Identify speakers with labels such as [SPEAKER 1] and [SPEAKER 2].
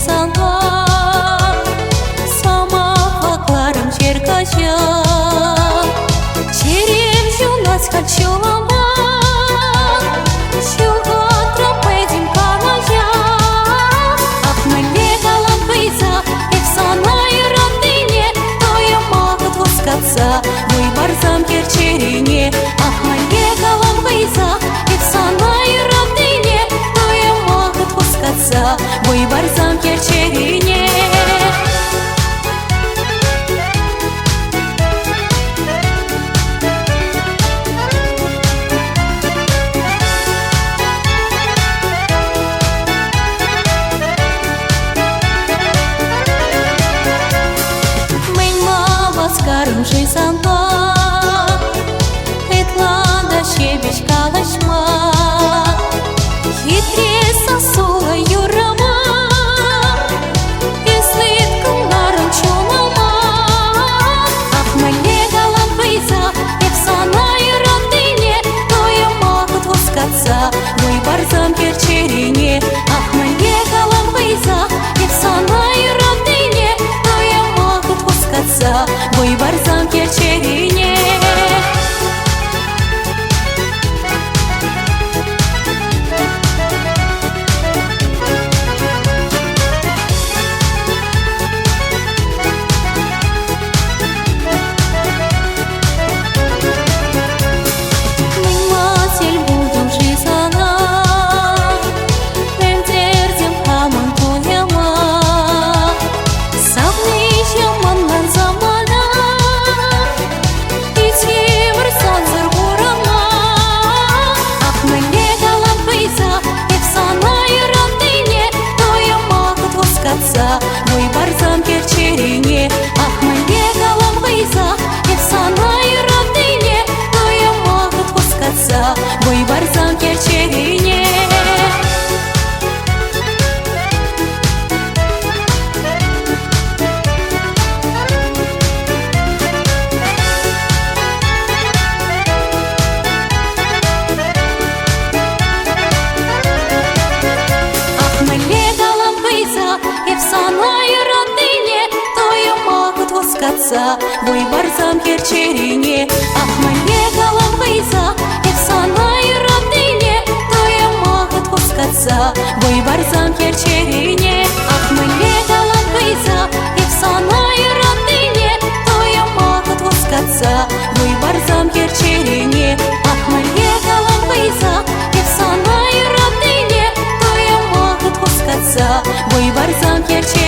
[SPEAKER 1] salva, sama faklarım cerkaja, черем юность хочу ломать, щука трапезим камажа, ахмеле галампейса, и в санай родине, то я могу твоскаться, выбор замке черене, ахмеле галампейса, и в санай родине, то я могу твоскаться, выбор замке черене. Карым жизанба, этлада щебеч калашма, хитре сосула юрама, ислит кунарын чунама, ахмеле галампейса, и в санай родине, то я могу твоскаться, выбор замке черене, ахмеле галампейса, и в санай родине, то я могу твоскаться, выбор замке черене. Выбор замке черене, ахмеле галампейса, и в санай родине, то я могу твоскаться, выбор замке черене. И в санай родине, то я могу твоскаться, выбор замке черене, ахмеле галампейса, и в санай родине, то я могу твоскаться, выбор замке черене, ахмеле галампейса, и в санай родине, то я могу твоскаться, выбор замке черене, ахмеле галампейса, и в санай родине, то я могу твоскаться, выбор замке черене.